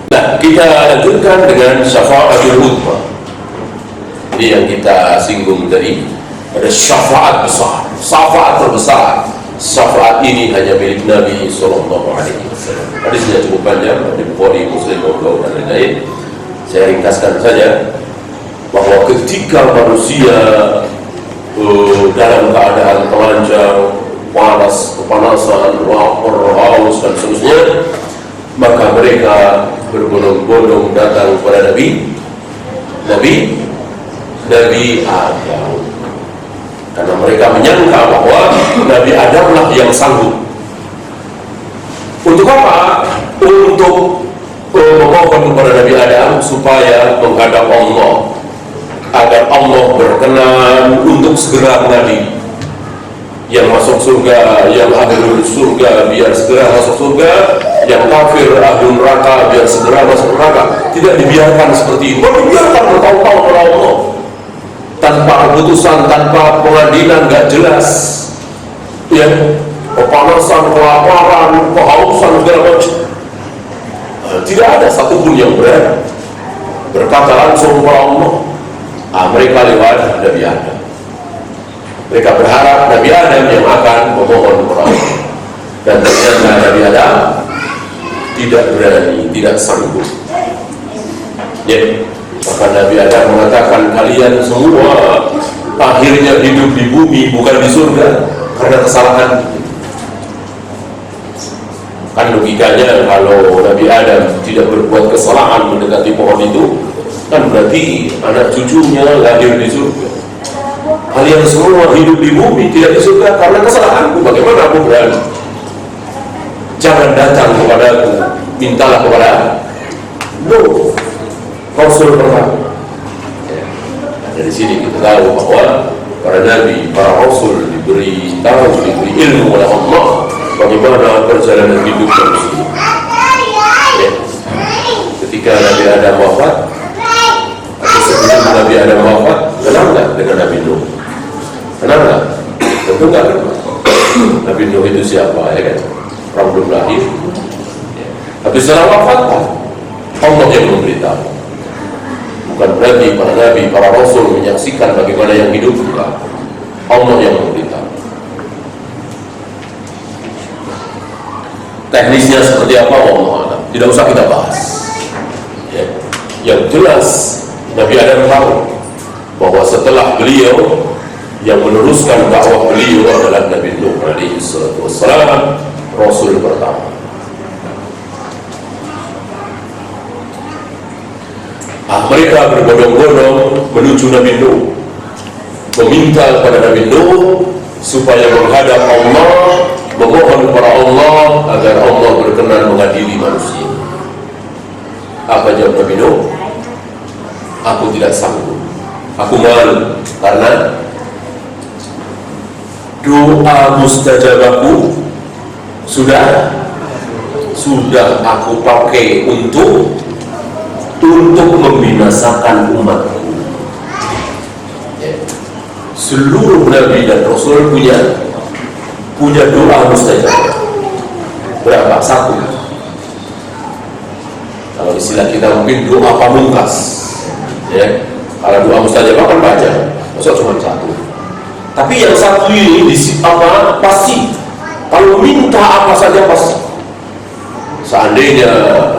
Nah, kita lanjutkan dengan syafa'atul uzma. Ini yang kita singgung tadi. Ada syafaat besar, syafaat terbesar. Syafaat ini hanya milik Nabi SAW. Hadisnya cukup panjang, dari Bukhari, Muslim, dan lain-lain. Saya ringkaskan saja bahwa ketika manusia dalam keadaan telanjang, panas, kepanasan, lapar, haus, dan seterusnya, maka mereka berbondong-bondong datang kepada Nabi Adam, karena mereka menyangka bahwa Nabi Adamlah yang sanggup. Untuk apa? Untuk memohon kepada Nabi Adam supaya menghadap Allah, agar Allah berkenan untuk segera mengadili. Yang masuk surga, yang ahlul surga biar segera masuk surga, yang kafir ahlul neraka biar segera masuk neraka. Tidak dibiarkan seperti itu, dibiarkan bertahun-tahun oleh Allah tanpa keputusan, tanpa pengadilan, gak jelas, ya, kepanasan, kelaparan, kehausan, segala macam. Tidak ada satupun yang berani berkata langsung kepada Allah. Mereka lewat Nabi Adam. Mereka berharap Nabi Adam yang akan memohon kepada Allah. Dan ternyata Nabi Adam tidak berani, tidak sanggup. Ya, maka Nabi Adam mengatakan, kalian semua akhirnya hidup di bumi, bukan di surga, karena kesalahan. Kan logikanya kalau Nabi Adam tidak berbuat kesalahan mendekati pohon itu, kan berarti anak cucunya lahir di surga. Kalian semua hidup di bumi, tidak di surga karena kesalahanku. Bagaimana aku berani? Jangan datang kepadaku, mintalah kepada Nuh, Rasul pertama. Dari sini kita tahu bahwa para nabi, para rasul diberi ilmu oleh Allah bagaimana perjalanan hidup manusia. Ya. Ketika Nabi Adam wafat, atau sebelum Nabi Adam wafat, kenal nggak dengan Nabi Nuh? Kenal nggak? Tentu nggak kenal. Nabi Nuh itu siapa, ya kan? Orang belum lahir. Ya. Tapi setelah wafat, Allah yang memberitahu. Bukan berarti para nabi, para rasul menyaksikan bagaimana yang hidup juga. Allah yang memberitahu. Teknisnya seperti apa, Allah tidak usah kita bahas. Ya. Yang jelas Nabi Adam tahu bahwa setelah beliau, yang meneruskan dakwah beliau adalah Nabi Nuh alaihi salatu wassalam, Rasul pertama. Mereka berbondong-bondong menuju Nabi Nuh, meminta kepada Nabi Nuh supaya menghadap Allah, memohon kepada Allah agar Allah berkenan mengadili manusia. Apa jawab Nabi Nuh? Aku tidak sanggup, aku malu, karena doa mustajabahku sudah aku pakai untuk membinasakan umatku. Ya. Seluruh nabi dan rasul punya doa mustajab. Berapa? Satu. Kalau istilah kita mungkin doa pamungkas. Ya. Kalau doa mustajab kan banyak, masa cuma satu. Tapi yang satu ini pasti. Kalau minta apa saja pasti. Seandainya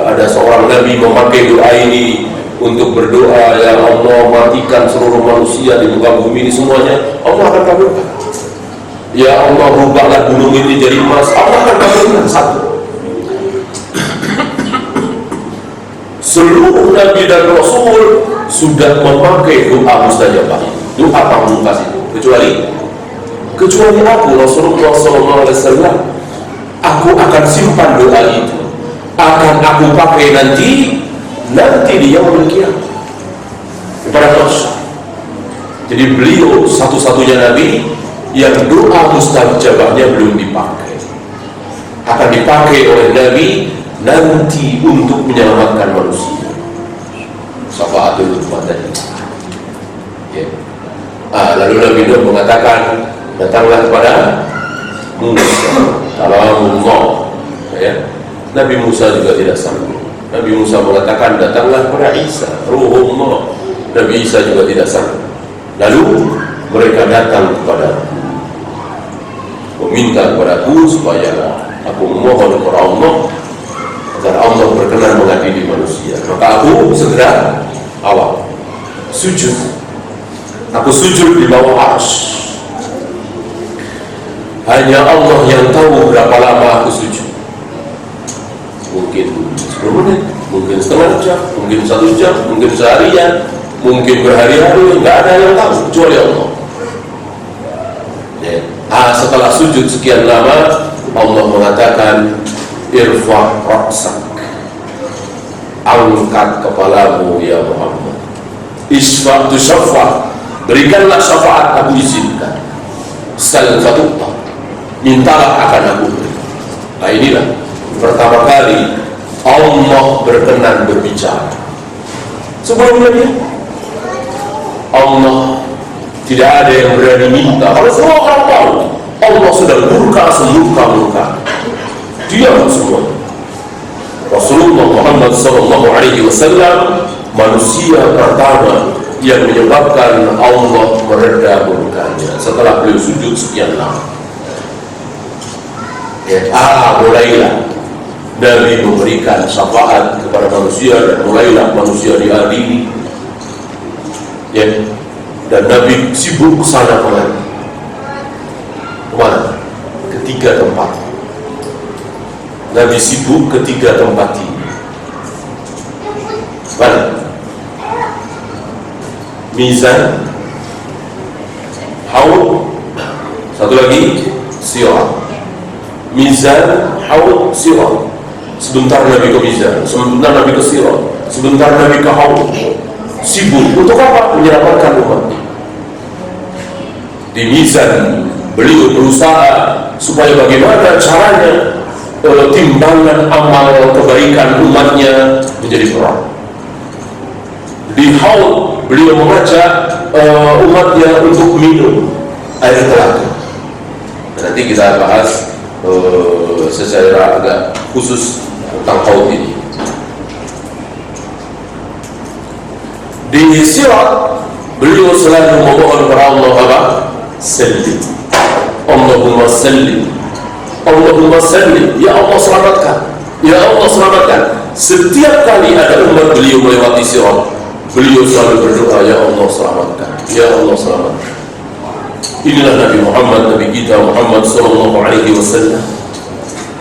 ada seorang nabi memakai doa ini untuk berdoa, ya Allah matikan seluruh manusia di muka bumi ini semuanya, Allah akan kabulkan. Ya Allah rubahlah gunung ini jadi emas, Allah akan kabulkan. Satu. Seluruh nabi dan rasul sudah memakai doa mustajabah, doa pamungkas itu, kecuali aku, Rasulullah SAW. Aku akan simpan doa itu, akan aku pakai nanti di yaumul qiyamah kepada manusia. Jadi beliau satu-satunya nabi yang doa mustajabahnya belum dipakai, akan dipakai oleh nabi nanti untuk menyelamatkan manusia. Syafaatul umat tadi. Ya. Lalu Nabi Nuh mengatakan, datanglah kepada Musa, Kalamullah. Ya. Nabi Musa juga tidak sanggup. Nabi Musa mengatakan, datanglah kepada Isa, Ruhullah. Nabi Isa juga tidak sanggup. Lalu mereka datang kepada, meminta kepadaku supaya aku memohon kepada Allah agar Allah berkenan mengadili manusia. Maka aku segera sujud. Aku sujud di bawah arsy. Hanya Allah yang tahu berapa lama aku sujud. Mungkin 10 menit, mungkin setengah jam, mungkin 1 jam, mungkin seharian, mungkin berhari-hari, nggak ada yang tahu kecuali Allah. Setelah sujud sekian lama, Allah mengatakan, irfa' ra'sak, angkat kepalamu ya Muhammad, isfa' tusyaffa', berikanlah syafaat, aku izinkan, sal fatu'ta, mintalah akan aku beri. Nah inilah pertama kali Allah berkenan berbicara. Sebelumnya Allah tidak ada yang berani minta. Kalau semua orang tahu Allah sedang murka semurka-murka, diam semua. Rasulullah Muhammad SAW manusia pertama yang menyebabkan Allah mereda murkanya setelah beliau sujud sekian lama. Mulailah Nabi memberikan syafaat kepada manusia, dan mulailah manusia diadili. Dan Nabi sibuk kesana kemari. Kemana? Ketiga tempat. Nabi sibuk ketiga tempat ini. Mana? Mizan, Haud, satu lagi Sirat. Mizan, Haud, Sirat. Sebentar Nabi ke Mizan, sebentar Nabi ke Sirat, sebentar Nabi ke Haud. Sibuk untuk apa? Menyelamatkan umatnya. Di Mizan beliau berusaha supaya bagaimana caranya timbangan amal kebaikan umatnya menjadi berat. Di Haud beliau mengajak umatnya untuk minum air telaga. Nanti kita bahas secara agak khusus tentang Haud ini. Di Sirat beliau selalu memohon kepada Allah apa? Sallim, Allahumma sallim, Allahumma sallim, ya Allah selamatkan, ya Allah selamatkan. Setiap kali ada umat beliau melewati Sirat, beliau selalu berdoa, ya Allah selamatkan, ya Allah selamatkan. Inilah Nabi Muhammad, Nabi kita Muhammad SAW.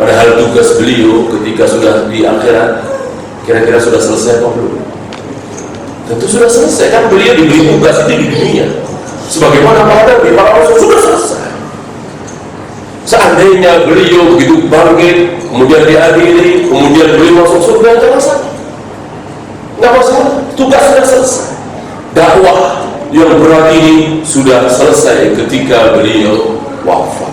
Padahal tugas beliau ketika sudah di akhirat, kira-kira sudah selesai atau belum? Tentu sudah selesai, kan beliau diberi tugas itu di dunia. Sebagaimana para nabi, para rasul sudah selesai. Seandainya beliau begitu bangkit, kemudian diadili, kemudian beliau masuk surga, tidak masalah. Tidak masalah, tugas sudah selesai. Dakwah yang berat ini sudah selesai ketika beliau wafat.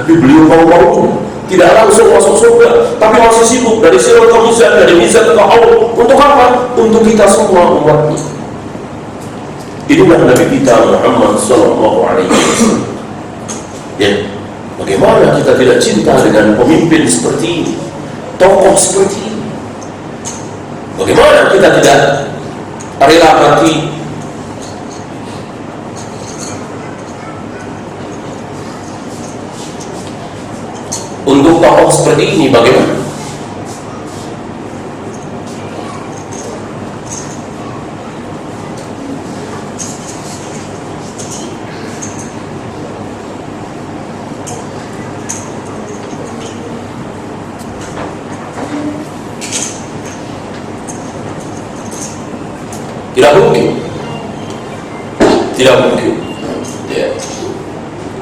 Tapi beliau mau tidak langsung masuk surga, tapi masih sibuk dari Sirat ke Mizan, dari Mizan ke Haud. Untuk apa? Untuk kita semua umatnya. Inilah Nabi kita Muhammad SAW. Bagaimana kita tidak cinta dengan pemimpin seperti ini, tokoh seperti ini? Bagaimana kita tidak rela mati untuk tokoh seperti ini? Bagaimana? Tidak mungkin, tidak mungkin.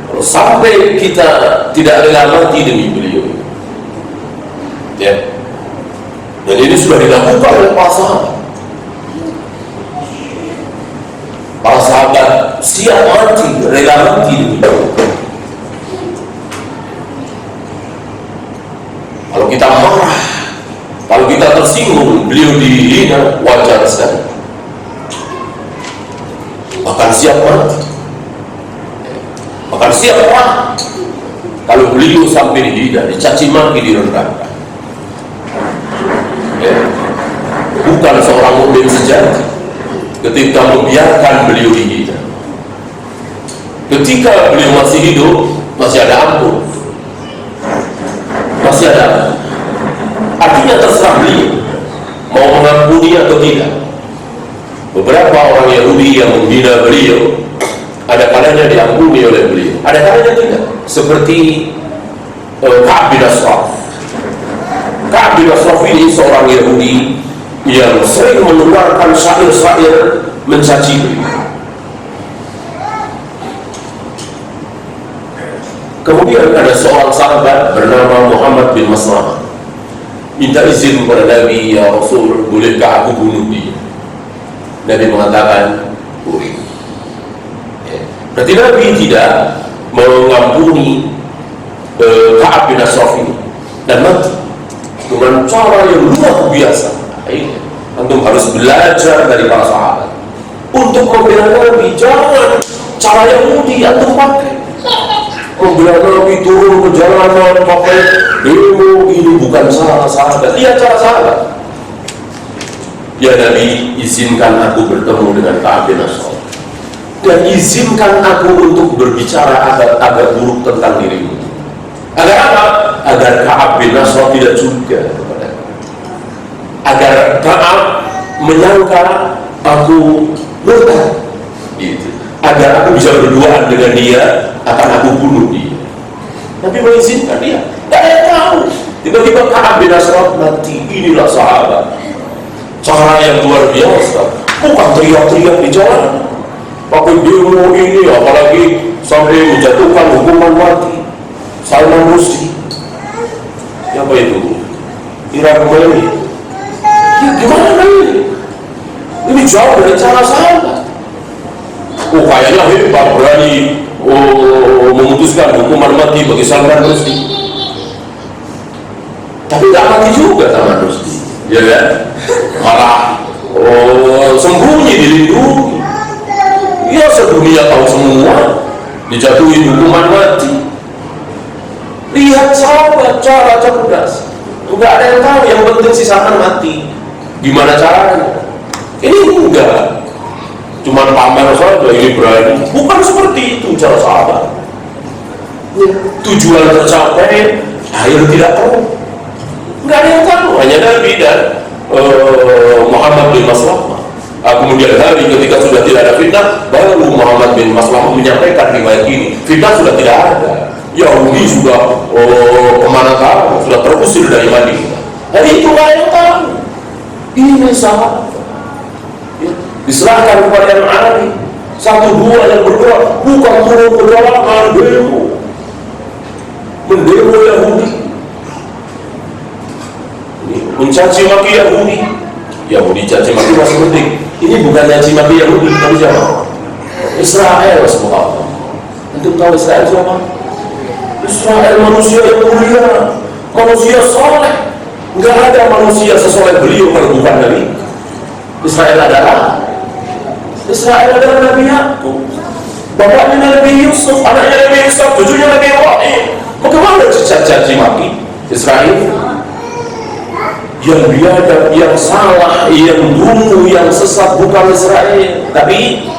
Kalau sampai kita tidak rela mati demi beliau, dan ini sudah dilakukan oleh para sahabat. Para sahabat siap mati, rela mati demi beliau. Kalau kita marah, kalau kita tersinggung, beliau dihina, wajar sekali. Bahkan siap mati, bahkan siap perang kalau beliau sampai dihina, dicaci maki, direndahkan. bukan seorang mukmin sejati ketika membiarkan beliau dihina. Ketika beliau masih hidup, masih ada ampun, masih ada. Artinya terserah beliau mau mengampuni atau tidak. Beberapa orang Yahudi yang menghina beliau, ada kalanya diampuni oleh beliau, ada kalanya tidak. Seperti Ka'ab bin Ashraf. Ka'ab bin Ashraf ini seorang Yahudi yang sering mengeluarkan syair-syair mencaci beliau. Kemudian ada seorang sahabat bernama Muhammad bin Maslamah minta izin kepada Nabi, ya Rasul, bolehkah aku bunuh dia? Nabi mengatakan boleh. Berarti Nabi tidak mengampuni Ka'ab bin Ashraf ini dan mati dengan cara yang luar biasa. Antum harus belajar dari para sahabat untuk membela Nabi. Jangan cara Yahudi antum pakai. Membela Nabi turun ke jalanan pakai demo, ini bukan cara sahabat. Lihat cara sahabat. Ya Nabi, izinkan aku bertemu dengan Ka'ab bin Ashraf dan izinkan aku untuk berbicara agak buruk tentang dirimu. Agar apa? Agar Ka'ab bin Ashraf tidak curiga kepada aku. Agar Ka'ab menyangka aku murtad. Gitu. Agar aku bisa berduaan dengan dia, akan aku bunuh dia. Nabi mengizinkan dia. Tidak ada yang tahu. Tiba-tiba Ka'ab bin Ashraf mati. Inilah sahabat. Cara yang luar biasa. Bukan teriak-teriak di jalan, pakai demo ini, apalagi sampai menjatuhkan hukuman mati. Salman Rushdie. Siapa itu? Irak Khomeini. Ya gimana ini? Ini jauh dari cara sahabat. Oh kayaknya hebat, berani memutuskan hukuman mati bagi Salman Rushdie. Tapi tak mati juga Salman Rushdie, ya kan? Malah sembunyi, dilindungi. Ya sedunia tahu semua, dijatuhi hukuman mati. Lihat sahabat, cara cerdas. Enggak ada yang tahu, yang penting si Salman mati. Gimana caranya? Ini enggak. Cuma pamer saja, ini berani. Bukan seperti itu cara sahabat. Tujuan tercapai, akhir tidak tahu. Enggak ada yang tahu, hanya Nabi dan Muhammad bin Maslamah. Kemudian hari ketika sudah tidak ada fitnah, baru Muhammad bin Maslamah menyampaikan riwayat ini. Fitnah sudah tidak ada. Yahudi sudah kemana tahu, sudah terusir dari Madinah. Jadi itu nggak ada yang tahu. Ini sahabat. Diserahkan kepada yang ahli. Satu dua yang bergerak, bukan turun ke jalanan demo, mendemo Yahudi, mencaci maki Yahudi. Yahudi caci maki masih penting. Ini bukan caci maki Yahudi, tapi siapa? Israel semua. Untuk tahu Israel siapa? Israel manusia yang mulia, manusia soleh. Enggak ada manusia sesoleh beliau kalau bukan Nabi. Israel adalah Nabi Yakub, bapaknya Nabi Yusuf, anaknya Nabi Yusuf, cucunya Nabi Ibrahim. Bagaimana caci maki Israel? Yang biadab, yang salah, yang dungu, yang sesat bukan Israel, tapi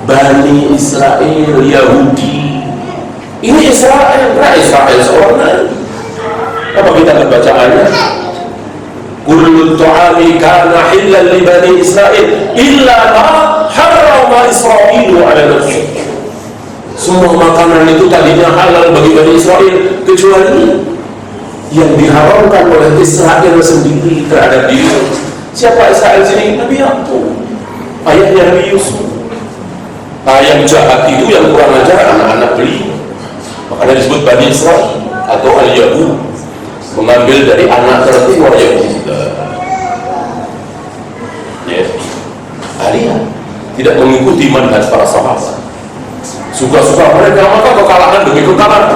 Bani Israel, Yahudi. Ini Israel, Israel seorang Nabi. Apa kita bacaannya? Kullu ta'ami kana hillan li Bani Israel illa ma harrama Israilu ala nafsihi. Semua makanan itu tadinya halal bagi Bani Israel kecuali yang diharamkan oleh Israel sendiri terhadap diri. Siapa Israel sini? Nabi Yakub, ayahnya Nabi Yusuf. Yang jahat itu, yang kurang ajar anak-anak beliau. Makanya disebut Bani Israel atau Al-Yahud, mengambil dari anak tertua Yahuda. Kalian tidak mengikuti manhaj para sahabat. Suka-suka mereka, maka kekalahan demi kekalahan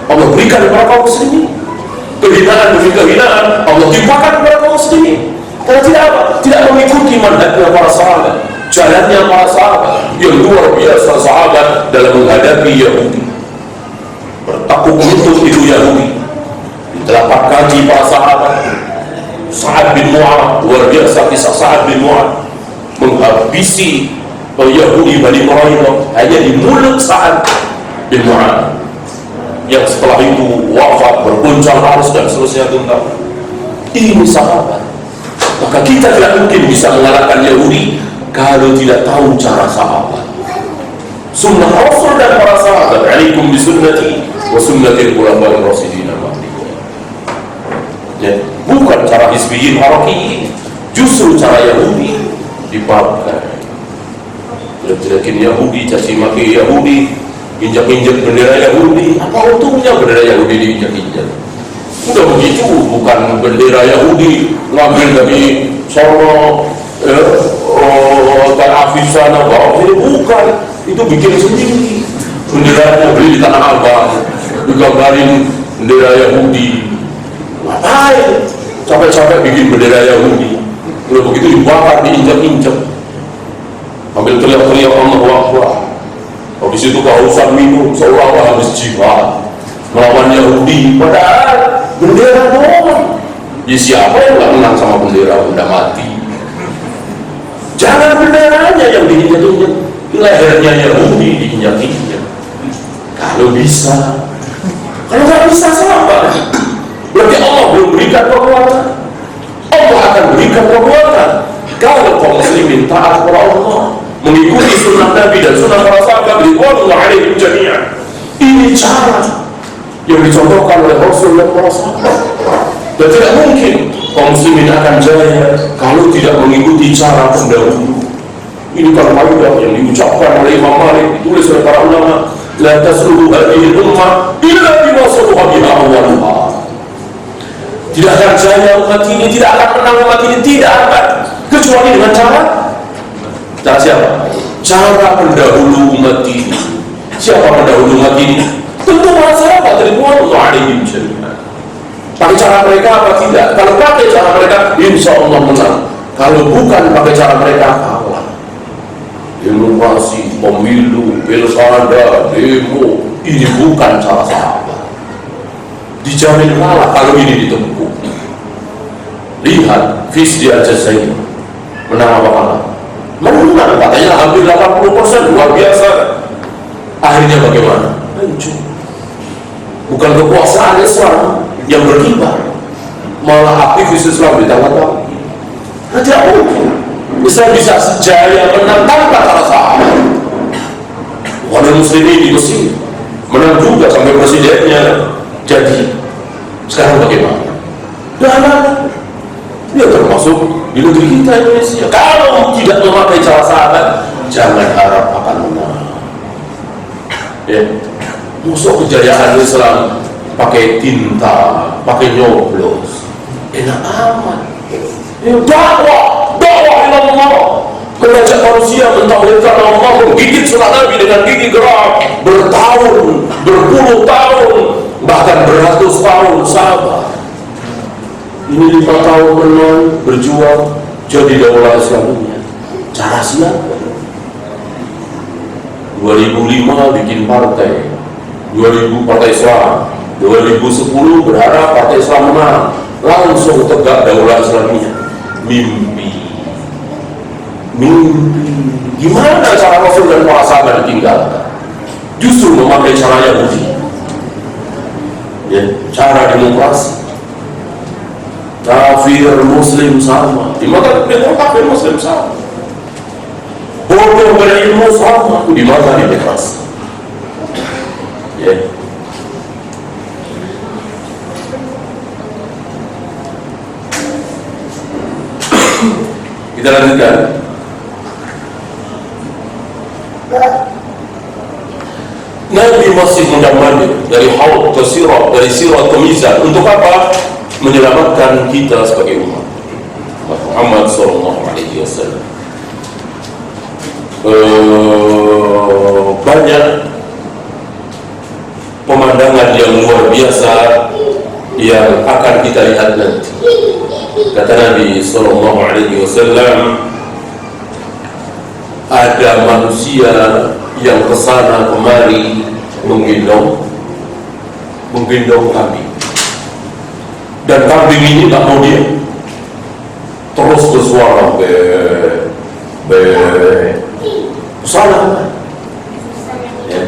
Allah berikan kepada kaum muslimin. Kehinaan demi kehinaan Allah timpakan kepada kaum muslimin. Karena tidak apa? Tidak mengikuti manhajnya para sahabat, jalannya para sahabat yang luar biasa. Sahabat dalam menghadapi Yahudi bertakuk lutut itu Yahudi, ditelapak kaki para sahabat, Sa'ad bin Mu'adh, luar biasa kisah Sa'ad bin Mu'adh menghabisi Yahudi Bani Quraidah hanya di mulut Sa'ad bin Mu'adh, yang setelah itu wafat, berpuncang arus dan seterusnya tentang ini sahabat. Maka kita tidak mungkin bisa mengalahkan Yahudi kalau tidak tahu cara sahabat, sunnah Rasul dan para sahabat. Alaikum bisunnati wa sunnatil khulafa'ir rasyidin al-mahdiyyin. Ya, bukan cara Hizbiyyin Harakiyin, justru cara Yahudi dipakai. Jelek-jelekin Yahudi, caci maki Yahudi, injak-injak bendera Yahudi. Apa untungnya bendera Yahudi diinjak-injak? Udah begitu, bukan bendera Yahudi ngambil dari Solo, Tel Aviv sana, bukan. Itu bikin sendiri. Benderanya beli di Tanah Abang, digambarin bendera Yahudi. Ngapain? Capek-capek bikin bendera Yahudi. Udah begitu dibakar, diinjak-injak. Ambil teriak-teriak Allahu Akbar. Habis itu kehausan minum, seolah-olah habis jihad melawan Yahudi, padahal bendera doang. Ya siapa yang gak menang sama bendera udah mati? Jangan benderanya yang diinjak-injak, lehernya Yahudi diinjak-injak. Kalau bisa, kalau gak bisa sabar. Berarti Allah belum berikan kekuatan. Allah akan berikan kekuatan kalau kaum muslimin taat kepada Allah, mengikuti sunnah Nabi dan sunnah para sahabat ridwanullah alaihim jami'an. Ini cara yang dicontohkan oleh Rasul dan para sahabat. Dan tidak mungkin kaum muslimin akan jaya kalau tidak mengikuti cara pendahulu. Ini kan kaidah yang diucapkan oleh Imam Malik, ditulis oleh para ulama. La tasluhu hadhihi ummah illa bima saluha biha awwaluha. Tidak akan jaya umat ini, tidak akan menang umat ini, tidak akan, kecuali dengan cara siapa? Cara pendahulu umat ini. Siapa pendahulu umat ini? Tentu para sahabat ridwanullah alaihim jami'an. Pakai cara mereka apa tidak? Kalau pakai cara mereka, insya Allah menang. Kalau bukan pakai cara mereka, kalah. Demokrasi, pemilu, pilkada, demo, ini bukan cara sahabat. Dijamin kalah kalau ini ditempuh. Lihat Fisdi Al-Jazair menang apa kalah? Menang, katanya hampir 80%, luar biasa. Akhirnya bagaimana? Hancur. Bukan kekuasaan Islam yang berkibar, malah aktivis Islam ditangkap. Tidak mungkin Islam bisa sejaya menang tanpa cara sahabat. Orang muslimin di Mesir menang juga sampai presidennya jadi. Sekarang bagaimana? Dan dia termasuk di negeri kita Indonesia. Kalau tidak memakai cara sahabat, jangan harap akan menang. Ya, musuh kejayaan Islam pakai tinta, pakai nyoblos, enak amat. Ya, dakwah ilallah, mengajak manusia mentauhidkan Allah, menggigit sunnah Nabi dengan gigi gerak, bertahun, berpuluh tahun, bahkan beratus tahun sabar. Ini 5 tahun menang, berjuang jadi daulah Islamiyah. Cara siapa? 2005 bikin partai, 2000 partai Islam, 2010 berharap partai Islam menang, langsung tegak daulah Islamiyah. Mimpi. Gimana cara Rasul dan para sahabat ditinggalkan? Justru memakai cara Yahudi. Ya, cara demokrasi. Kafir muslim sama, di mata kafir muslim sama, bodoh berilmu sama, di mata demokrasi. Ya. Kita lanjutkan. Nabi masih mendamani dari haud ke sirat, dari sirat ke mizan. Untuk apa? Menyelamatkan kita sebagai umat Muhammad sallallahu alaihi wasallam. Banyak pemandangan yang luar biasa yang akan kita lihat nanti. Kata Nabi sallallahu alaihi wasallam, ada manusia yang kesana kemari menggendong kambing. Dan kambing ini tak mau dia, bersuara salah. Ya.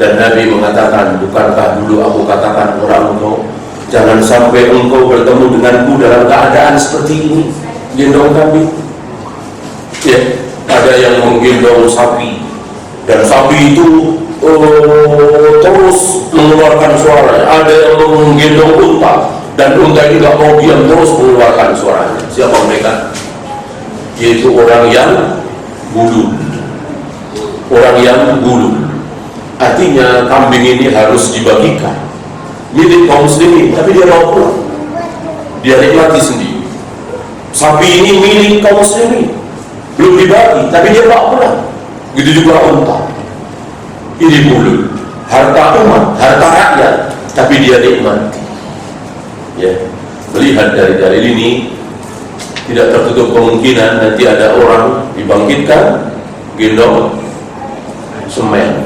Dan Nabi mengatakan, bukankah dulu aku katakan orang engkau, jangan sampai engkau bertemu denganku dalam keadaan seperti ini, gendong kambing. Ya, ada yang menggendong sapi, dan sapi itu terus mengeluarkan suaranya. Ada yang menggendong unta, dan unta itu tidak mau diam, terus mengeluarkan suaranya. Siapa mereka? Yaitu orang yang gulu. Orang yang gulu. Artinya kambing ini harus dibagikan, milik kaum muslimin, tapi dia bawa pulang, dia nikmati sendiri. Sapi ini milik kaum muslimin, belum dibagi, tapi dia bawa pulang. Begitu juga unta. Ini gulu, harta umat, harta rakyat, tapi dia nikmati. Ya, melihat dari dalil ini, tidak tertutup kemungkinan nanti ada orang dibangkitkan gendong semen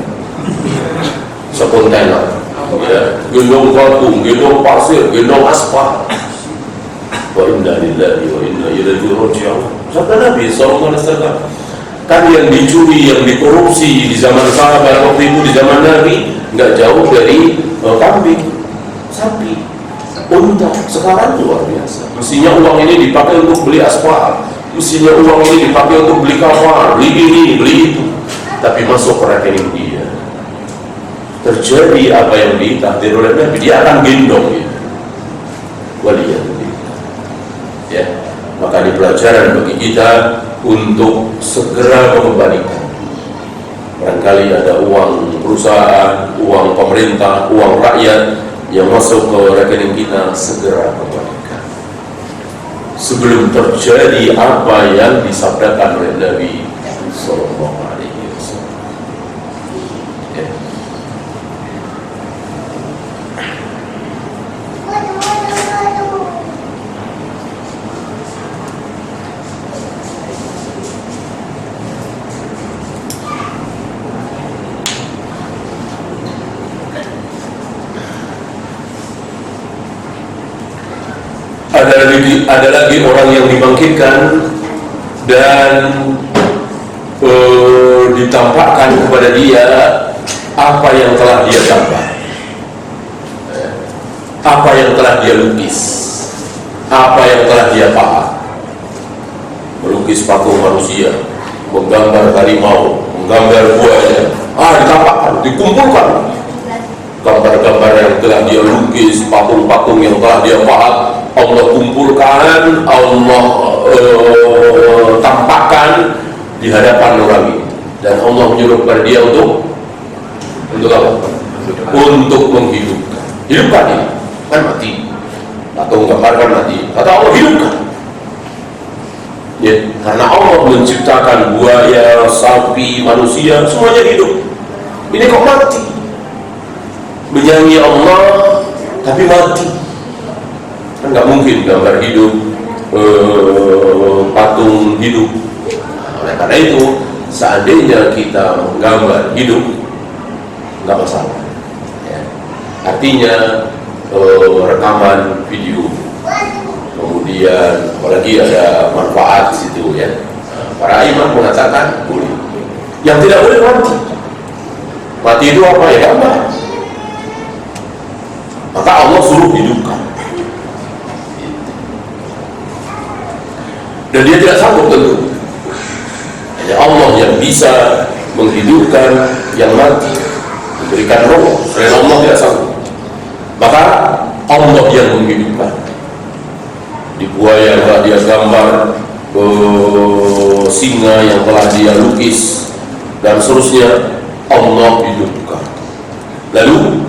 sekontainer, ya, gendong batu, gendong pasir, gendong aspal. Wa inna lillahi wa inna ilaihi raji'un. Sabda Nabi SAW, kan yang dicuri, yang dikorupsi di zaman sahabat waktu itu, di zaman Nabi, nggak jauh dari kambing, sapi, unta. Sekarang luar biasa. Mestinya uang ini dipakai untuk beli aspal, mestinya uang ini dipakai untuk beli kamar, beli ini, beli itu, tapi masuk ke rekening dia. Terjadi apa yang ditakdir oleh Nabi, dia akan gendong ya. Waliyadzubillah. Ya, maka di pelajaran bagi kita untuk segera mengembalikan. Barangkali ada uang perusahaan, uang pemerintah, uang rakyat yang masuk ke rekening kita, segera kembalikan sebelum terjadi apa yang disabdakan oleh Nabi Sallallahu Alaihi Wasallam. Ya. Ada lagi orang yang dibangkitkan dan ditampakkan kepada dia apa yang telah dia gambar, apa yang telah dia lukis, apa yang telah dia pahat. Melukis patung manusia, menggambar harimau, menggambar buaya, ditampakkan, dikumpulkan gambar-gambar yang telah dia lukis, patung-patung yang telah dia pahat, Allah kumpulkan, Allah tampakkan di hadapan orang ini, dan Allah menyuruh kepada dia untuk apa? Untuk menghidupkan. Hidupkan ini, kan mati, atau menggambarkan mati, kata Allah hidupkan. Ya, karena Allah menciptakan buaya, sapi, manusia, semuanya hidup. Ini kok mati? Menyanyi Allah tapi mati, kan nggak mungkin gambar hidup, patung hidup. Oleh karena itu, seandainya kita menggambar hidup, nggak masalah. Ya. Artinya rekaman video, kemudian apalagi ada manfaat di situ ya. Para imam mengatakan boleh. Yang tidak boleh mati. Mati itu apa ya? Gambar. Maka Allah suruh hidupkan. Dan dia tidak sanggup tentu. Hanya Allah yang bisa menghidupkan yang mati, memberikan roh. Selain Allah tidak sanggup. Maka Allah yang menghidupkan. Di buaya yang telah dia gambar, singa yang telah dia lukis, dan seterusnya, Allah hidupkan. Lalu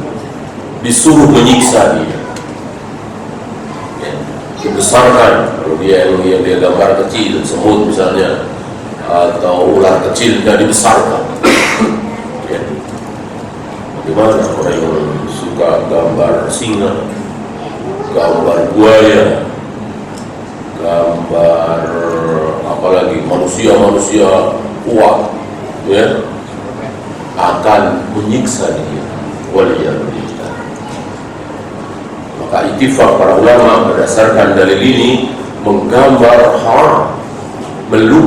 disuruh menyiksa dia, ya, dibesarkan. Kalau dia yang dia gambar kecil, semut misalnya, atau ular kecil, dan dibesarkan. Ya. Bagaimana orang yang suka gambar singa, gambar buaya, gambar apalagi manusia kuat, ya, akan menyiksa dia. Waliyadzubillah. Maka ittifaq para ulama berdasarkan dalil ini, menggambar haram,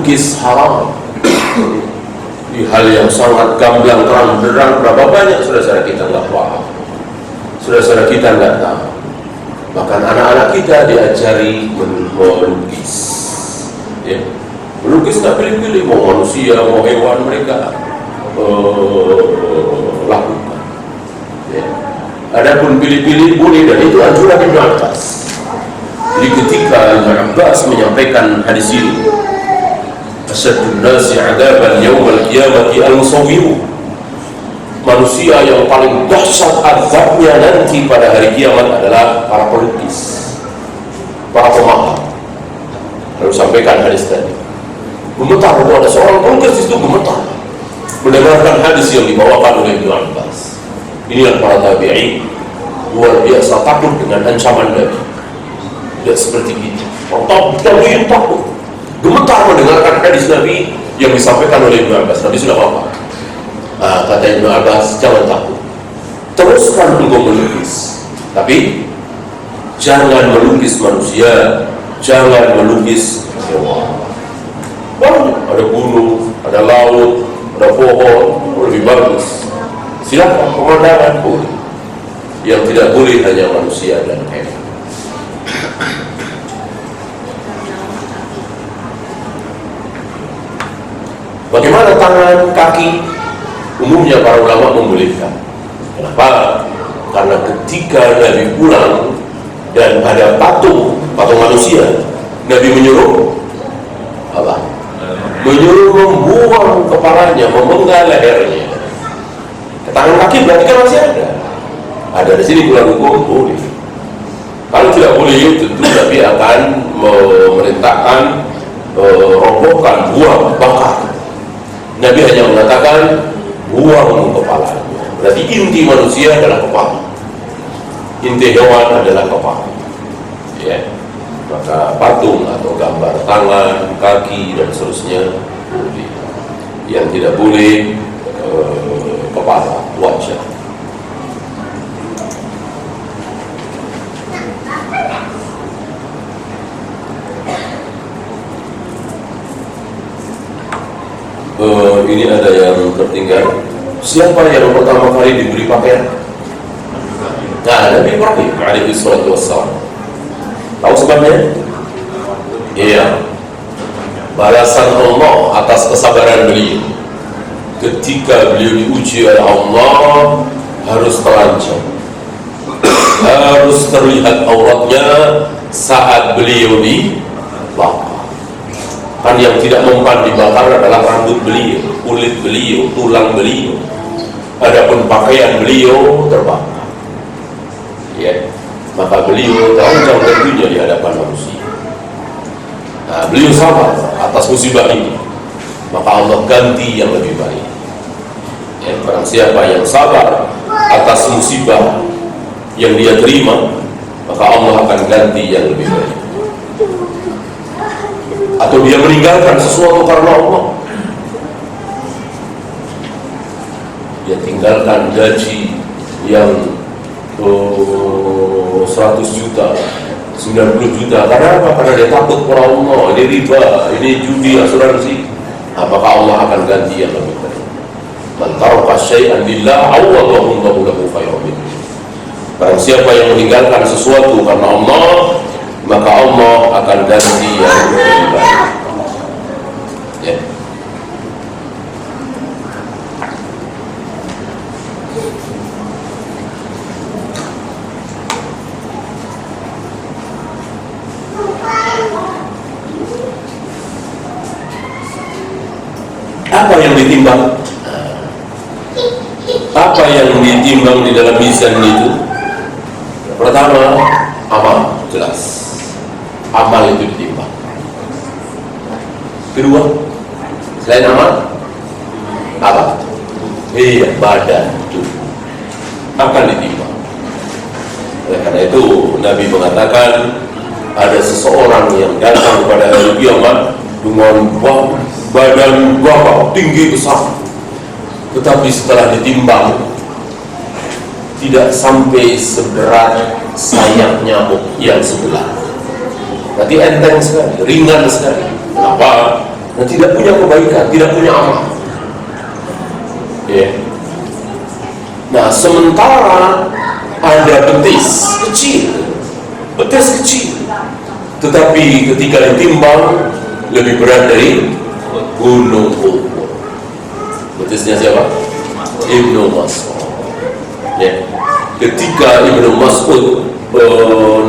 melukis haram. Di hal yang sangat gamblang, terang benderang, berapa banyak saudara-saudara kita nggak paham, saudara-saudara kita nggak tahu. Bahkan anak-anak kita diajari melukis, ya. Melukis nggak pilih-pilih, mau manusia, mau hewan, mereka lakukan, ya. Adapun pilih-pilih boleh, dan itu anjuran Ibnu Abbas. Jadi ketika Ibnu Abbas menyampaikan hadis ini, asyadun nasi adaban yawmal qiyamati al-musawwiru, manusia yang paling dahsyat azabnya nanti pada hari kiamat adalah para pelukis, para pemahat. Lalu sampaikan hadis tadi, gemetar bahwa ada seorang pelukis itu gemetar mendengarkan hadis yang dibawakan oleh Ibnu Abbas. Inilah para tabi'in luar biasa takut dengan ancaman Nabi. Tidak seperti kita, orang tabi'in takut, gemetar mendengarkan hadis Nabi yang disampaikan oleh Ibnu Abbas. Nabi sudah wafat. Kata Ibnu Abbas, jangan takut, teruskan engkau melukis, tapi jangan melukis manusia, jangan melukis hewan. Banyak, ada gunung, ada laut, ada pohon, lebih bagus. Silakan pemandangan boleh. Yang tidak boleh hanya manusia dan hewan. Bagaimana tangan, kaki? Umumnya para ulama membolehkan. Kenapa? Karena ketika Nabi pulang dan ada patung manusia, Nabi menyuruh apa? Menyuruh membuang kepalanya, memenggal lehernya. Tangan kaki berarti kan masih ada. Ada di sini pulang hukum boleh. Kalau tidak boleh, tentu Nabi akan memerintahkan robohkan, buang, bakar. Nabi hanya mengatakan buang kepalanya. Berarti inti manusia adalah kepala, inti hewan adalah kepala, ya. Maka patung atau gambar tangan, kaki dan seterusnya boleh. Yang tidak boleh kepala, wajah. Ini ada yang tertinggal. Siapa yang pertama kali diberi pakaian? Nah, Nabi Ibrahim alaihi salatu wassalam. Tahu sebabnya? Iya. Balasan Allah atas kesabaran beliau. Ketika beliau diuji oleh Allah, harus telanjang, harus terlihat auratnya saat beliau dibakar. Kan yang tidak mempan dibakar adalah rambut beliau, kulit beliau, tulang beliau. Adapun pakaian beliau terbakar, ya. Maka beliau telanjang tentunya di hadapan manusia. Nah, beliau sabar atas musibah ini, maka Allah ganti yang lebih baik. Ya, barang siapa yang sabar atas musibah yang dia terima, maka Allah akan ganti yang lebih baik. Atau dia meninggalkan sesuatu karena Allah, dia tinggalkan gaji yang 100 juta, 90 juta. Karena apa? Karena dia takut kepada Allah, ini riba, ini judi, asuransi. Apakah Allah akan ganti yang lebih baik? Man taraka syai'an lillah awadahu Allahu lahu khairan minhu. Barang siapa yang meninggalkan sesuatu karena Allah, maka Allah akan ganti yang lebih baik. Ya. Apa yang ditimbang? Apa yang ditimbang di dalam mizan itu? Pertama, amal, jelas. Amal itu ditimbang. Kedua, selain amal, apa? Iya, badan, tubuh akan ditimbang. Oleh karena itu Nabi mengatakan ada seseorang yang datang pada hari kiamat dengan badan gagah, tinggi besar, tetapi setelah ditimbang tidak sampai seberat sayap nyamuk yang sebelah. Berarti enteng sekali, ringan sekali. Kenapa? dan tidak punya kebaikan, tidak punya amal. Ya. Nah, sementara ada betis kecil, tetapi ketika ditimbang lebih berat dari gunung Uhud. Betisnya siapa? Ibnu Mas'ud. Ya. Ketika Ibnu Mas'ud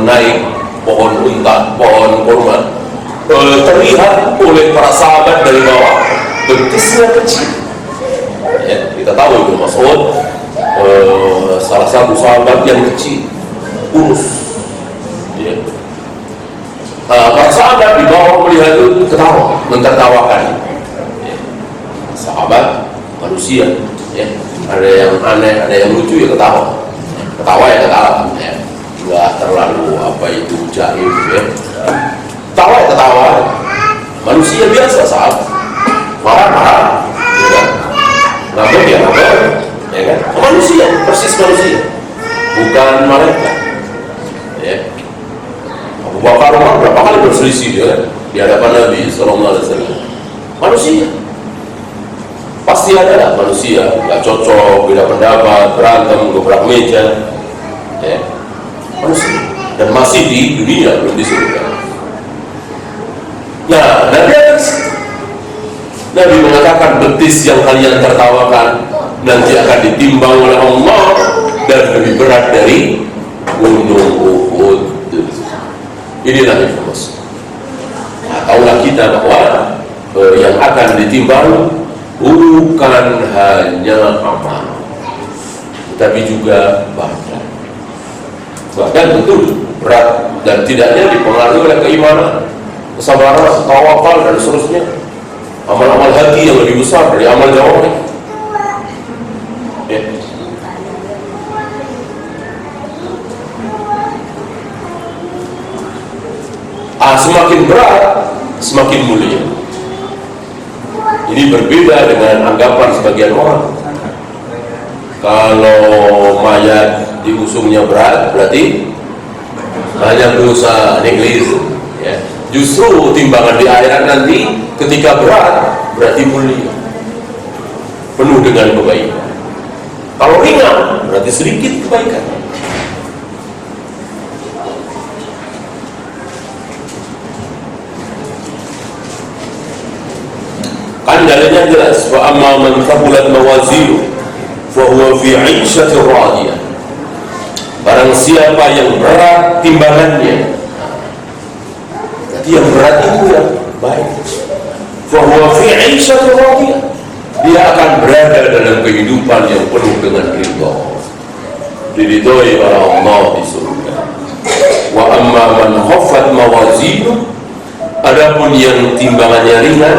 naik pohon unta, pohon kurma, terlihat oleh para sahabat dari bawah betisnya kecil. Ya, kita tahu Ibnu Mas'ud salah satu sahabat yang kecil, kurus. Ya. Para sahabat di bawah melihat itu ketawa, mentertawakan. Ya. Sahabat manusia, ya. Ada yang aneh, ada yang lucu, ya ketawa. Ketawa ya ketawa, ya. Nggak terlalu apa itu jahil, ya. Ketawa ya ketawa. Manusia biasa, sahabat. Marah, ya kan? Ngabur ya ngabur, ya kan? Manusia, persis manusia, bukan malaikat. Ya. Abu Bakar Umar berapa kali berselisih dia kan? Di hadapan Nabi SAW. Manusia, pasti ada lah manusia, nggak cocok, beda pendapat, berantem, gebrak meja, ya. Manusia, dan masih di dunia, belum di surga. Nah, Nabi mengatakan betis yang kalian tertawakan nanti akan ditimbang oleh Allah dan lebih berat dari gunung Uhud. Inilah informasi. Nah, tahulah kita bahwa yang akan ditimbang bukan hanya amal, tetapi juga badan. Badan tentu berat dan tidaknya dipengaruhi oleh keimanan, kesabaran, tawakal dan seterusnya. Amal-amal hati yang lebih besar dari amal jawarih. Ya. Semakin berat, semakin mulia. Ini berbeda dengan anggapan sebagian orang. Kalau mayat diusungnya berat, berarti banyak dosa, neglis. Ya. Justru timbangan di akhirat nanti ketika berat, berarti mulia, penuh dengan kebaikan. Kalau ringan, berarti sedikit kebaikan. Kan dalilnya jelas, wa amma man thaqulat mawazinu fa huwa fi 'ishatir radiyah. Barang siapa yang berat timbangannya, berarti yang berat itu yang baik. Fa huwa fi 'ishatir radiyah. Dia akan berada dalam kehidupan yang penuh dengan ridha, diridhoi oleh Allah di surga. Wa amma man khaffat mawazinu, adapun yang timbangannya ringan,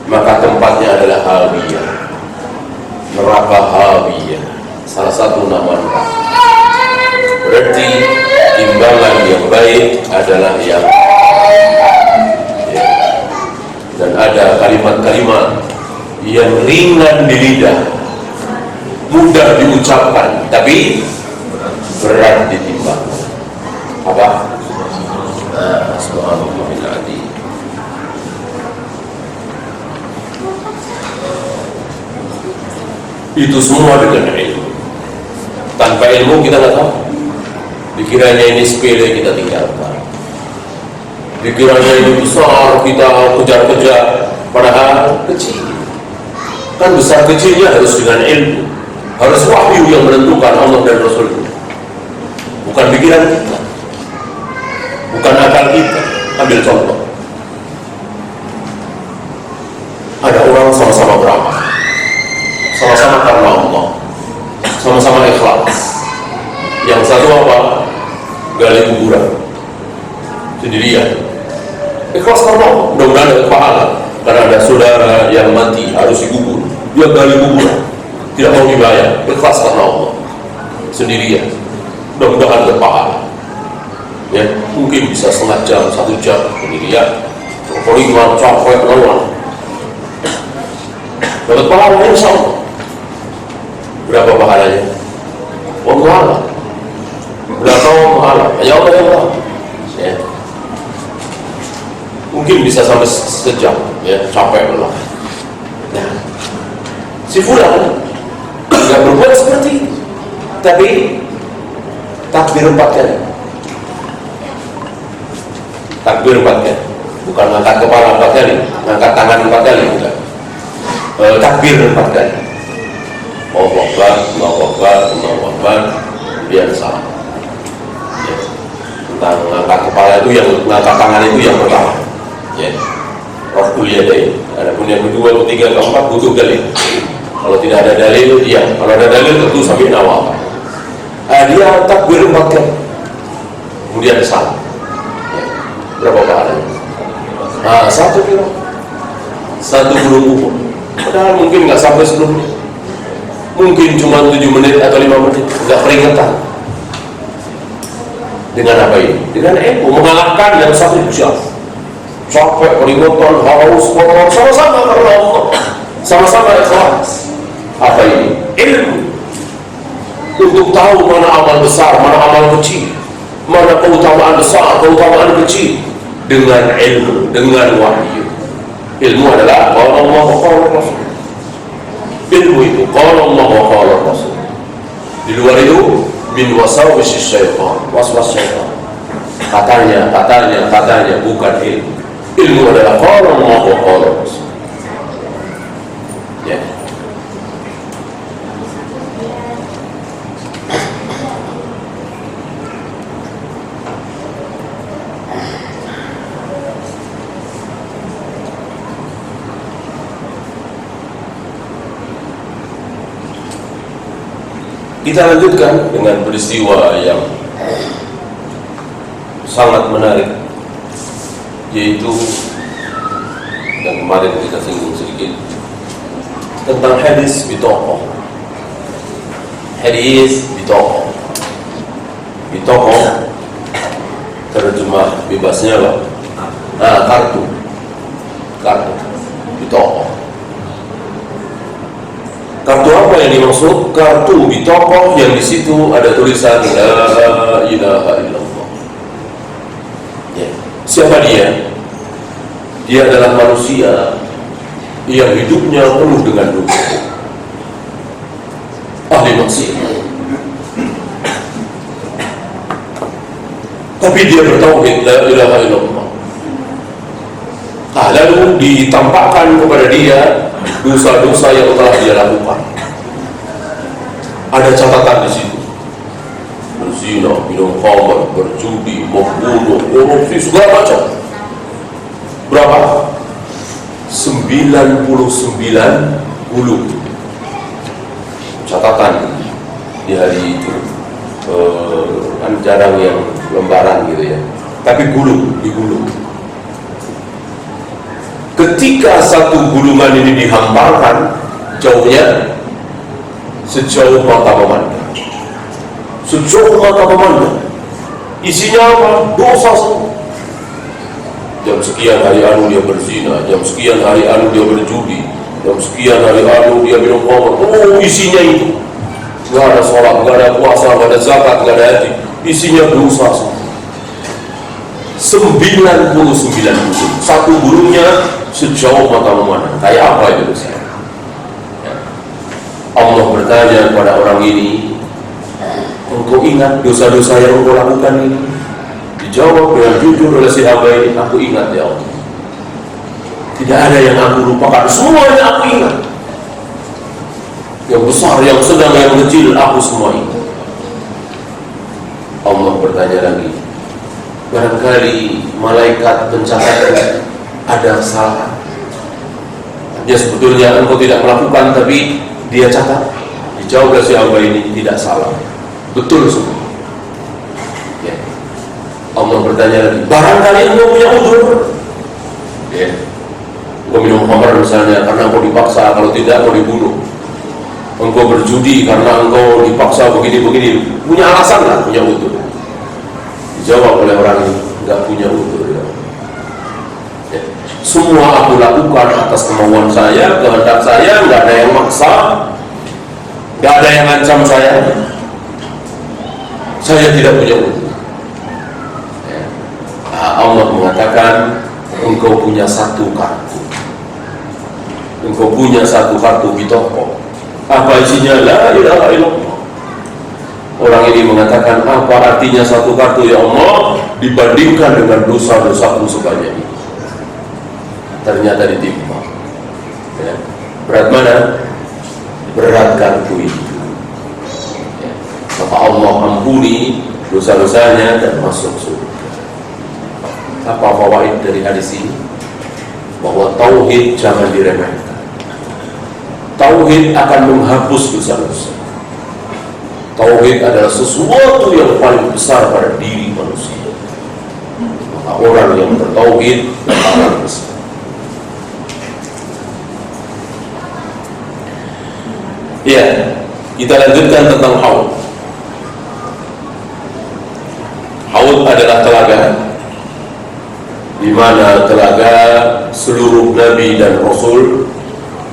maka tempatnya adalah Hawiyah, neraka Hawiyah, salah satu nama neraka. Berarti timbangan yang baik adalah yang ya. Dan ada kalimat-kalimat yang ringan di lidah, mudah diucapkan, tapi berat ditimbang. Apa? Subhanallah min adi. Itu semua dengan ilmu. Tanpa ilmu kita nggak tahu. Dikiranya ini sepele, kita tinggalkan. Dikiranya ini besar, kita kejar-kejar, padahal kecil. Kan besar kecilnya harus dengan ilmu, harus wahyu yang menentukan Allah dan Rasul. Bukan pikiran kita, bukan akal kita. Ambil contoh, ada orang sama-sama beramal, sama-sama karena Allah, sama-sama ikhlas. Yang satu apa? Gali kuburan sendirian. Ikhlas karena Allah, mudah-mudahan ada pahala. Karena ada saudara yang mati harus dikubur, dia gali kuburan, tidak mau dibayar, ikhlas karena Allah, sendirian. Mudah-mudahan ada pahala. Ya, mungkin bisa setengah jam, 1 jam sendirian. Pokoknya capek lelah, dapat pahala insya Allah. Berapa pahalanya? Wallah, berapa pahala? Ya Allah, ya Allah. Ya. mungkin bisa sampai sejam, ya, capek lelah. Nah, si fulan nggak berbuat seperti itu, tapi takbir 4 kali. Takbir 4 kali, bukan angkat kepala 4 kali, angkat tangan 4 kali, bukan. Takbir 4 kali. Allahu Akbar, Allahu Akbar, Allahu Akbar, kemudian salam. Ya. Tentang angkat kepala itu, yang angkat tangan itu yang pertama. Ya. Waktu lihat ada pun yang kedua, ketiga, keempat butuh dalil. Kalau tidak ada dalil, iya. Kalau ada dalil tentu sampai awal. Dia takbir 4 kali, kemudian salam. Ya. Berapa pahalanya? Satu kilo, satu burung. Padahal mungkin nggak sampai sebelumnya. Mungkin cuma 7 menit atau 5 menit, nggak peringatan. Dengan apa ini? Dengan ilmu, mengalahkan yang satu jam. Capek, keringetan, haus, kotor, sama-sama karena Allah, sama-sama ikhlas. Apa ini? Ilmu. Untuk tahu mana amal besar, mana amal kecil, mana keutamaan besar, keutamaan kecil, dengan ilmu, dengan wahyu. Ilmu adalah qala Allah wa qala Rasul. Ilmu itu qala Allah wa qala Rasul. Di luar itu min wasawis syaitan, waswas syaitan. Katanya, bukan ilmu. Ilmu adalah qala Allah wa qala Rasul. Ya. Kita lanjutkan dengan peristiwa yang sangat menarik, yaitu yang kemarin kita singgung sedikit tentang hadis bitokoh. Hadis bitokoh, bitokoh terjemah bebasnya apa? Kartu bitokoh. Kartu apa yang dimaksud? Kartu bitokoh yang di situ ada tulisan La ilaha illallah. Ya. Siapa dia? Dia adalah manusia yang hidupnya penuh dengan dosa, ahli maksiat. Tapi dia bertauhid La ilaha illallah. Lalu ditampakkan kepada dia dosa-dosa yang telah dia lakukan. Ada catatan di situ: berzina, minum khamr, berjudi, membunuh, korupsi, segala macam. Berapa? 99 gulung. Catatan di hari itu. Kan jarang yang lembaran gitu ya, tapi gulung, digulung. Ketika satu gulungan ini dihamparkan, jauhnya sejauh mata memandang. Sejauh mata memandang. Isinya apa? Dosa semua. Jam sekian hari anu dia berzina, jam sekian hari anu dia berjudi, jam sekian hari anu dia minum khamr. Isinya itu. Gak ada sholat, gak ada puasa, gak ada zakat, gak ada haji. Isinya dosa semua. 99 gulung. Satu gulungnya sejauh mata memandang. Kayak apa itu saya? Allah bertanya kepada orang ini, engkau ingat dosa-dosa yang engkau lakukan ini? Dijawab dengan jujur oleh si hamba ini, aku ingat ya Allah. Tidak ada yang aku lupakan, semuanya aku ingat. Yang besar, yang sedang, yang kecil, aku semua ingat. Allah bertanya lagi, barangkali malaikat pencatat ada kesalahan. Ya sebetulnya engkau tidak melakukan, tapi dia catat. Dijawab oleh si hamba ini, tidak salah, betul semua. Ya. Allah bertanya lagi, barangkali engkau punya udzur. Ya. Engkau minum khamr misalnya karena engkau dipaksa, kalau tidak engkau dibunuh. Engkau berjudi karena engkau dipaksa begini-begini, punya alasan lah, punya udzur. Dijawab oleh orang ini, enggak punya udzur. Ya. Semua aku lakukan atas kemauan saya, kehendak saya, nggak ada yang maksa, nggak ada yang ancam saya. Saya tidak punya udzur. Allah mengatakan, engkau punya satu kartu. Engkau punya satu kartu di toko. Apa isinya? La ilaha illallah. Orang ini mengatakan, apa artinya satu kartu ya Allah dibandingkan dengan dosa-dosaku sebanyak ini? Ternyata ditimpa. Ya. Berat mana? Berat kartu itu. Ya. Maka Allah ampuni dosa-dosanya dan masuk surga. Apa fawaid dari hadis ini? Bahwa tauhid jangan diremehkan. Tauhid akan menghapus dosa-dosa. Tauhid adalah sesuatu yang paling besar pada diri manusia. Maka orang yang bertauhid akan besar. Ya, kita lanjutkan tentang haud. Haud adalah telaga, di mana telaga seluruh nabi dan rasul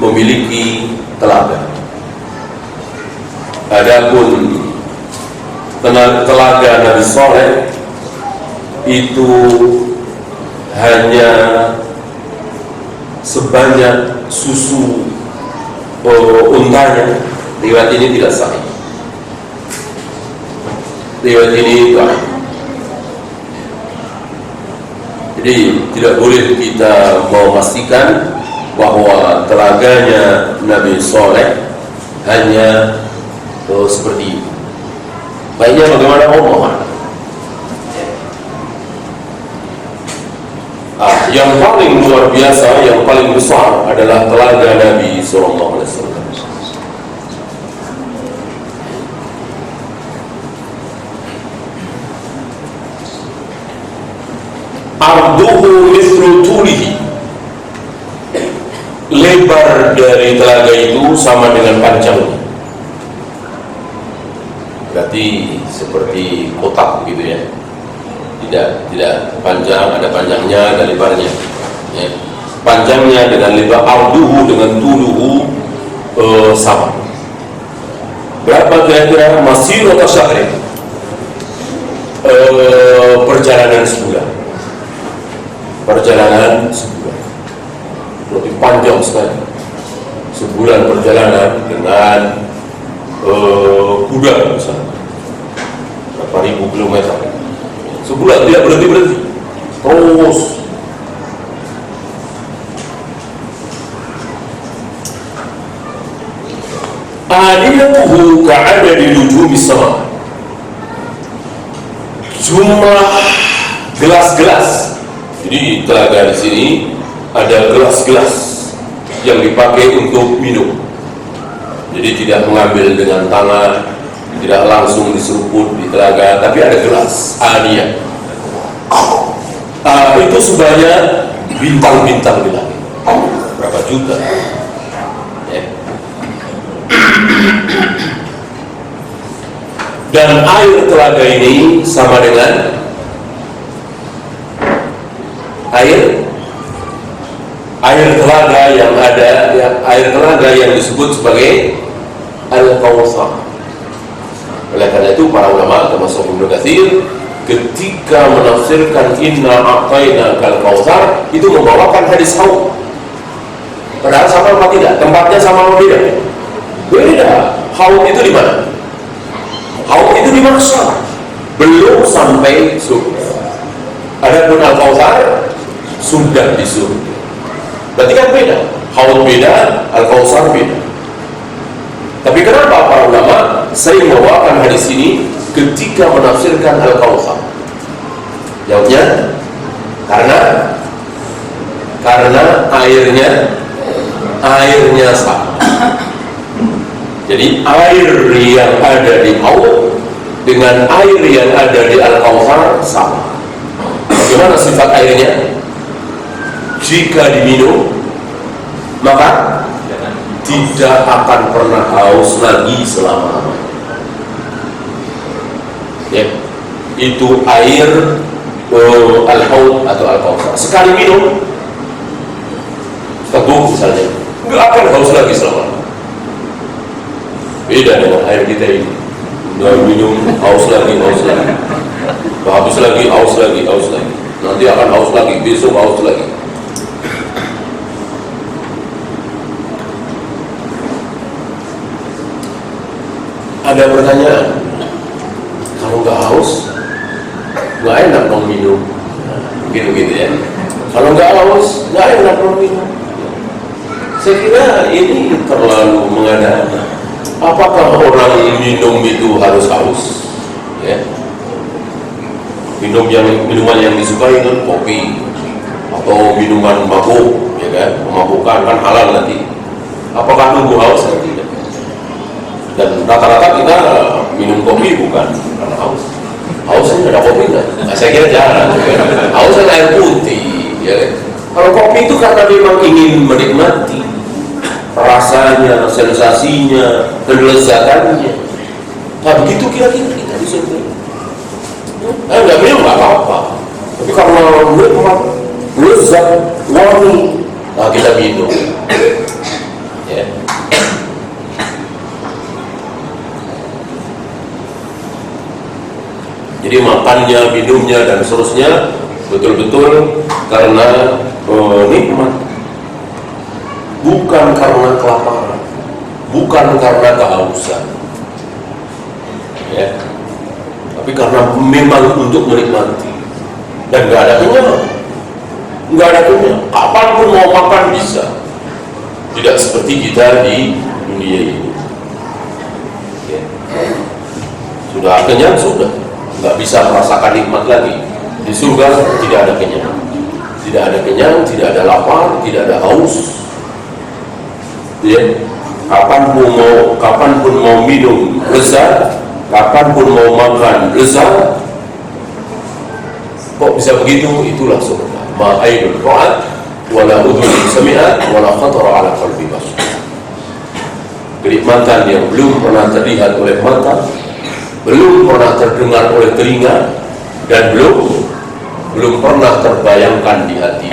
memiliki telaga. Adapun telaga Nabi Saleh itu hanya sebanyak susu untanya. Riwayat ini tidak sahih. Riwayat ini baik. Jadi tidak boleh kita memastikan bahwa telaganya Nabi Saleh hanya seperti itu. Baiknya bagaimana omongan? Yang paling luar biasa, yang paling besar adalah telaga Nabi SAW. Arduhu mithlu tulihi. Lebar dari telaga itu sama dengan panjangnya. Berarti seperti kotak gitu ya. Tidak panjang, ada panjangnya, ada lebarnya ya. Panjangnya dengan lebar, arduhu dengan tuluhu sama. Berapa kira-kira? Masir atau syahri? Perjalanan sebulan. Perjalanan sebulan. Lebih panjang sekali. Sebulan perjalanan dengan kuda misalnya, berapa ribu kilometer. Sebulan tidak berhenti terus. Adiyahu ka'adadi nujumi sama. Jumlah gelas-gelas. Jadi telaga di sini ada gelas-gelas yang dipakai untuk minum. Jadi tidak mengambil dengan tangan, tidak langsung diseruput di telaga, tapi ada gelas aniyah. Itu sebanyak bintang-bintang di langit. Berapa juta? Ya. Dan air telaga ini sama dengan air telaga yang ada, air telaga yang disebut sebagai Al-Kautsar. Oleh karena itu para ulama termasuk Ibnu Katsir ketika menafsirkan inna a'tayna kal-kautsar itu membawakan hadis haud. Padahal sama apa tidak? Tempatnya sama atau beda? Beda. Haud itu di mana? Haud itu di mahsyar. Belum sampai surga. Adapun Al-Kautsar sudah di surga. Berarti kan beda. Haud beda, Al-Kautsar beda. Tapi kenapa para ulama sering membawakan hadis ini ketika menafsirkan Al-Kautsar? Jawabnya karena airnya sama. Jadi air yang ada di Haud dengan air yang ada di Al-Kautsar sama. Bagaimana sifat airnya? Jika diminum maka tidak akan pernah haus lagi selama-lamanya. Ya, itu air Al-Haud atau Al-Kautsar. Sekali minum, teguh misalnya, nggak akan haus lagi selama-lamanya. Beda dengan air kita ini. Nggak minum, haus lagi, habis lagi, haus lagi. Nanti akan haus lagi, besok haus lagi. Ada pertanyaan, kalau nggak haus, nggak enak dong minum, gitu ya. Kalau nggak haus, nggak enak dong minum. Saya kira ini terlalu mengada-ada. Apakah orang minum itu harus haus? Ya. Minuman yang disukai kan kopi atau minuman mabuk, ya kan? Memabukkan kan halal nanti. Apakah nunggu haus? Tidak. Dan rata-rata kita minum kopi bukan karena haus. Hausnya ada kopi nggak? Nah, saya kira jarang. Haus kan air putih, ya kan? Kalau kopi itu karena memang ingin menikmati rasanya, sensasinya, kelezatannya. Nah begitu kira-kira kita bisa minum. Nggak minum nggak apa-apa. Tapi kalau nikmat, lezat, wangi, nah kita minum. Ya. Jadi makannya, minumnya dan seterusnya betul-betul karena nikmat, bukan karena kelaparan, bukan karena kehausan, ya. Tapi karena memang untuk menikmati dan nggak ada kenyang, kapanpun mau makan bisa, tidak seperti kita di dunia ini. Ya. Sudah kenyang sudah. Nggak bisa merasakan nikmat lagi. Di surga tidak ada kenyang, tidak ada lapar, tidak ada haus. Ya, kapanpun mau minum lezat, kapanpun mau makan lezat. Kok bisa begitu? Itulah surga. Ma'ainul ra'at, wala udhun sami'at, wala khatara ala qalbi bashar. Kenikmatan yang belum pernah terlihat oleh mata, belum pernah terdengar oleh telinga, dan belum pernah terbayangkan di hati.